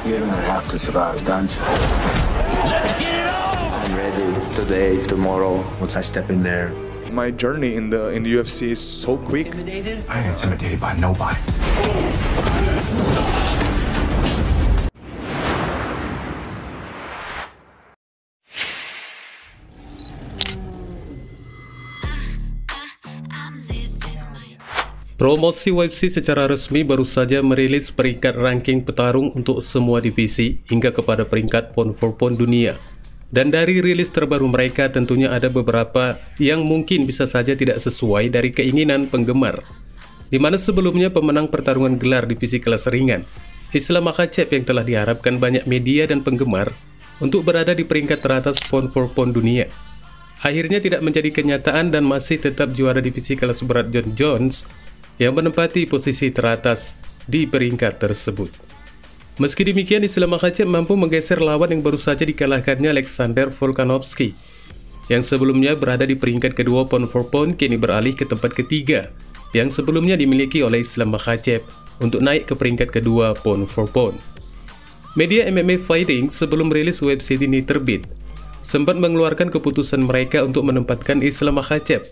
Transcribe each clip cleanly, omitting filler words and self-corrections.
You're gonna have to survive, don't you? I'm ready today, tomorrow. Once I step in there, My journey in the UFC is so quick. I ain't intimidated by nobody. Promosi UFC secara resmi baru saja merilis peringkat ranking petarung untuk semua divisi hingga kepada peringkat pound for pound dunia. Dan dari rilis terbaru mereka tentunya ada beberapa yang mungkin bisa saja tidak sesuai dari keinginan penggemar. Di mana sebelumnya pemenang pertarungan gelar divisi kelas ringan, Islam Makhachev yang telah diharapkan banyak media dan penggemar untuk berada di peringkat teratas pound for pound dunia, akhirnya tidak menjadi kenyataan dan masih tetap juara divisi kelas berat Jon Jones yang menempati posisi teratas di peringkat tersebut. Meski demikian, Islam Makhachev mampu menggeser lawan yang baru saja dikalahkannya, Alexander Volkanovski, yang sebelumnya berada di peringkat kedua pound for pound, kini beralih ke tempat ketiga yang sebelumnya dimiliki oleh Islam Makhachev untuk naik ke peringkat kedua pound for pound. Media MMA Fighting sebelum rilis website ini terbit sempat mengeluarkan keputusan mereka untuk menempatkan Islam Makhachev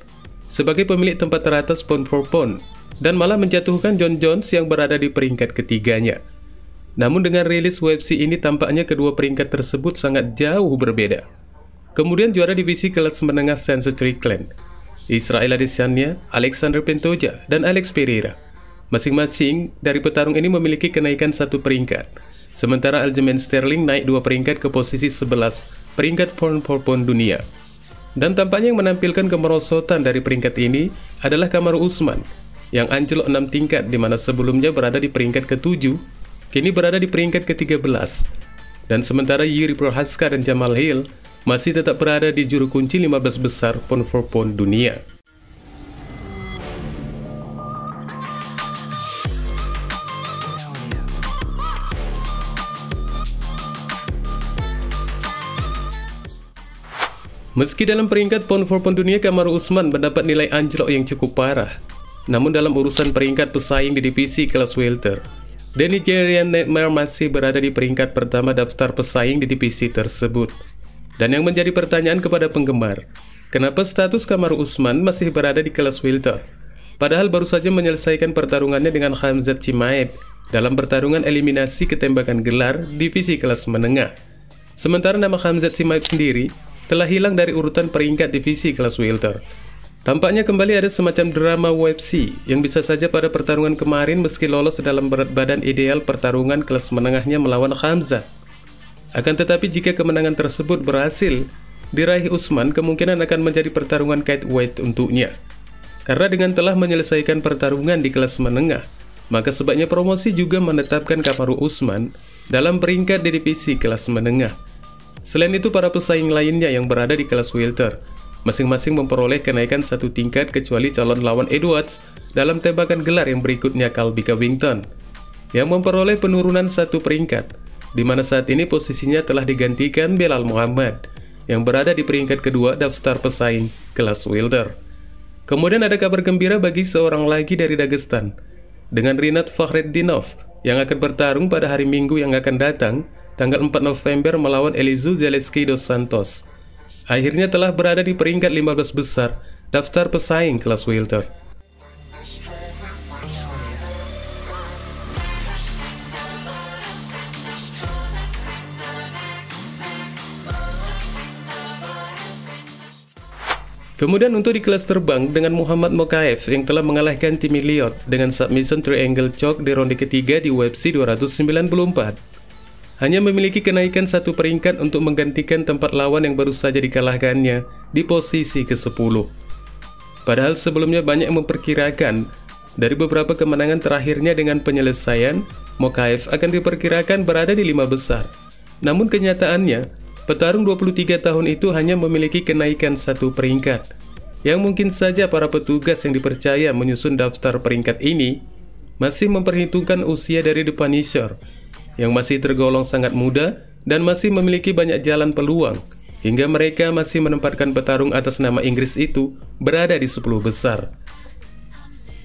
sebagai pemilik tempat teratas pound for pound dan malah menjatuhkan Jon Jones yang berada di peringkat ketiganya. Namun dengan rilis UFC ini tampaknya kedua peringkat tersebut sangat jauh berbeda. Kemudian juara divisi kelas menengah Sean Strickland, Israel Adesanya, Alexander Pantoja, dan Alex Pereira, masing-masing dari petarung ini memiliki kenaikan satu peringkat. Sementara Aljamain Sterling naik 2 peringkat ke posisi 11 peringkat pound for pound dunia. Dan tampaknya yang menampilkan kemerosotan dari peringkat ini adalah Kamaru Usman yang anjlok 6 tingkat, di mana sebelumnya berada di peringkat ke-7, kini berada di peringkat ke-13. Dan sementara Yuri Prochazka dan Jamal Hill masih tetap berada di juru kunci 15 besar pound for pound dunia. Meski dalam peringkat pound for pound dunia Kamaru Usman mendapat nilai anjlok yang cukup parah, namun dalam urusan peringkat pesaing di divisi kelas welter, The Nigerian Nightmare masih berada di peringkat pertama daftar pesaing di divisi tersebut. Dan yang menjadi pertanyaan kepada penggemar, kenapa status Kamaru Usman masih berada di kelas welter, padahal baru saja menyelesaikan pertarungannya dengan Khamzat Chimaev dalam pertarungan eliminasi ketembakan gelar divisi kelas menengah. Sementara nama Khamzat Chimaev sendiri telah hilang dari urutan peringkat divisi kelas welter. Tampaknya kembali ada semacam drama UFC yang bisa saja pada pertarungan kemarin meski lolos dalam berat badan ideal pertarungan kelas menengahnya melawan Khamzat. Akan tetapi jika kemenangan tersebut berhasil diraih Usman, kemungkinan akan menjadi pertarungan lightweight untuknya. Karena dengan telah menyelesaikan pertarungan di kelas menengah, maka sebaiknya promosi juga menetapkan Kamaru Usman dalam peringkat di divisi kelas menengah. Selain itu, para pesaing lainnya yang berada di kelas welter masing-masing memperoleh kenaikan satu tingkat kecuali calon lawan Edwards dalam tembakan gelar yang berikutnya, Colby Covington, yang memperoleh penurunan satu peringkat, di mana saat ini posisinya telah digantikan Belal Muhammad yang berada di peringkat kedua daftar pesaing kelas welter. Kemudian ada kabar gembira bagi seorang lagi dari Dagestan dengan Rinat Fakhretdinov yang akan bertarung pada hari Minggu yang akan datang tanggal 4 November melawan Elizeu Zaleski dos Santos. Akhirnya telah berada di peringkat 15 besar daftar pesaing kelas welter. Kemudian untuk di kelas terbang dengan Muhammad Mokaev yang telah mengalahkan Tim Elliott dengan submission triangle choke di ronde ketiga di UFC 294. Hanya memiliki kenaikan satu peringkat untuk menggantikan tempat lawan yang baru saja dikalahkannya di posisi ke-10. Padahal sebelumnya banyak yang memperkirakan dari beberapa kemenangan terakhirnya dengan penyelesaian, Mokaev akan diperkirakan berada di 5 besar. Namun kenyataannya, petarung 23 tahun itu hanya memiliki kenaikan satu peringkat, yang mungkin saja para petugas yang dipercaya menyusun daftar peringkat ini masih memperhitungkan usia dari The Punisher yang masih tergolong sangat muda dan masih memiliki banyak jalan peluang, hingga mereka masih menempatkan petarung atas nama Inggris itu berada di 10 besar.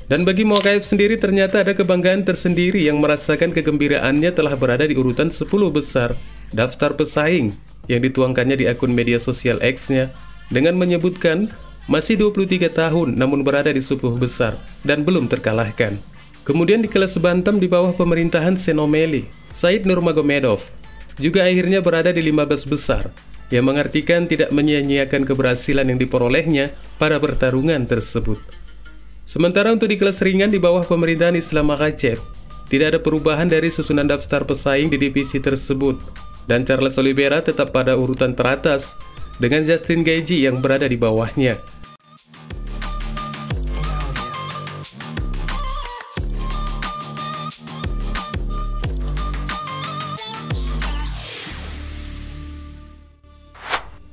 Dan bagi Mokaib sendiri ternyata ada kebanggaan tersendiri yang merasakan kegembiraannya telah berada di urutan 10 besar daftar pesaing yang dituangkannya di akun media sosial X-nya dengan menyebutkan masih 23 tahun namun berada di 10 besar dan belum terkalahkan. Kemudian di kelas bantam di bawah pemerintahan Senomeli, Said Nurmagomedov juga akhirnya berada di 15 besar yang mengartikan tidak menyia-nyiakan keberhasilan yang diperolehnya pada pertarungan tersebut. Sementara untuk di kelas ringan di bawah pemerintahan Islam Makhachev, tidak ada perubahan dari susunan daftar pesaing di divisi tersebut, dan Charles Oliveira tetap pada urutan teratas dengan Justin Gaethje yang berada di bawahnya.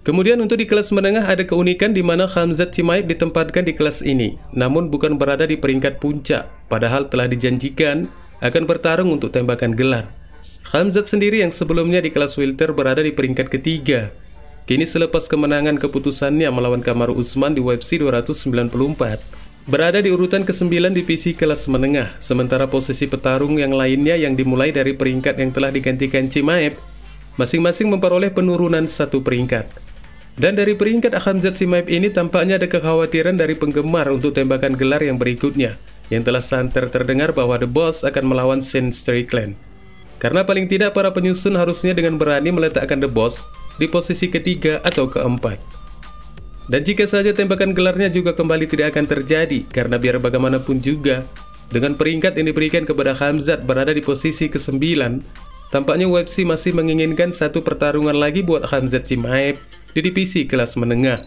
Kemudian untuk di kelas menengah ada keunikan di mana Khamzat Chimaev ditempatkan di kelas ini, namun bukan berada di peringkat puncak, padahal telah dijanjikan akan bertarung untuk tembakan gelar. Khamzat sendiri yang sebelumnya di kelas welter berada di peringkat ketiga, kini selepas kemenangan keputusannya melawan Kamaru Usman di UFC 294, berada di urutan ke-9 divisi kelas menengah, sementara posisi petarung yang lainnya yang dimulai dari peringkat yang telah digantikan Chimaev, masing-masing memperoleh penurunan 1 peringkat. Dan dari peringkat Khamzat Chimaev ini tampaknya ada kekhawatiran dari penggemar untuk tembakan gelar yang berikutnya, yang telah santer terdengar bahwa The Boss akan melawan Sean Strickland. Karena paling tidak para penyusun harusnya dengan berani meletakkan The Boss di posisi ketiga atau keempat. Dan jika saja tembakan gelarnya juga kembali tidak akan terjadi, karena biar bagaimanapun juga, dengan peringkat yang diberikan kepada Khamzat berada di posisi ke-9, tampaknya UFC masih menginginkan 1 pertarungan lagi buat Khamzat Chimaev di divisi kelas menengah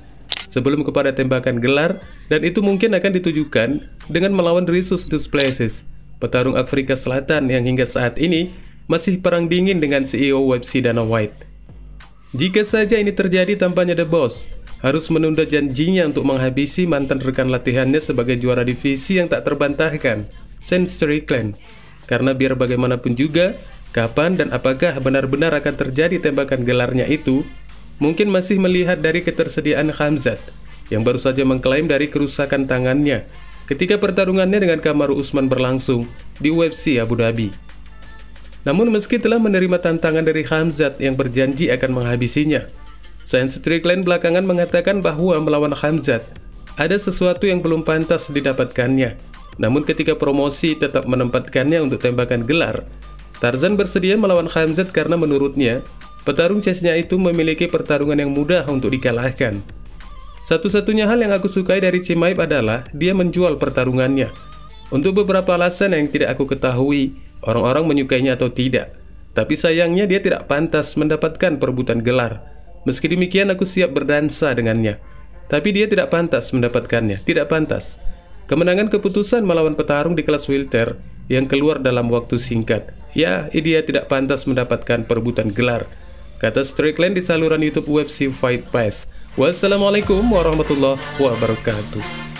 sebelum kepada tembakan gelar, dan itu mungkin akan ditujukan dengan melawan Dricus du Plessis, petarung Afrika Selatan yang hingga saat ini masih perang dingin dengan CEO UFC Dana White. Jika saja ini terjadi, tampaknya The Boss harus menunda janjinya untuk menghabisi mantan rekan latihannya sebagai juara divisi yang tak terbantahkan, Sean Strickland, karena biar bagaimanapun juga, kapan dan apakah benar-benar akan terjadi tembakan gelarnya itu mungkin masih melihat dari ketersediaan Khamzat yang baru saja mengklaim dari kerusakan tangannya ketika pertarungannya dengan Kamaru Usman berlangsung di UFC Abu Dhabi. Namun meski telah menerima tantangan dari Khamzat yang berjanji akan menghabisinya, Sean Strickland belakangan mengatakan bahwa melawan Khamzat ada sesuatu yang belum pantas didapatkannya. Namun ketika promosi tetap menempatkannya untuk tembakan gelar, Tarzan bersedia melawan Khamzat karena menurutnya petarung Chechnya itu memiliki pertarungan yang mudah untuk dikalahkan. Satu-satunya hal yang aku sukai dari Chimaev adalah dia menjual pertarungannya. Untuk beberapa alasan yang tidak aku ketahui, orang-orang menyukainya atau tidak. Tapi sayangnya dia tidak pantas mendapatkan perebutan gelar. Meski demikian aku siap berdansa dengannya. Tapi dia tidak pantas mendapatkannya, tidak pantas. Kemenangan keputusan melawan petarung di kelas welter yang keluar dalam waktu singkat. Ya, dia tidak pantas mendapatkan perebutan gelar, kata Strickland di saluran YouTube UFC Fight Pass. Wassalamualaikum warahmatullahi wabarakatuh.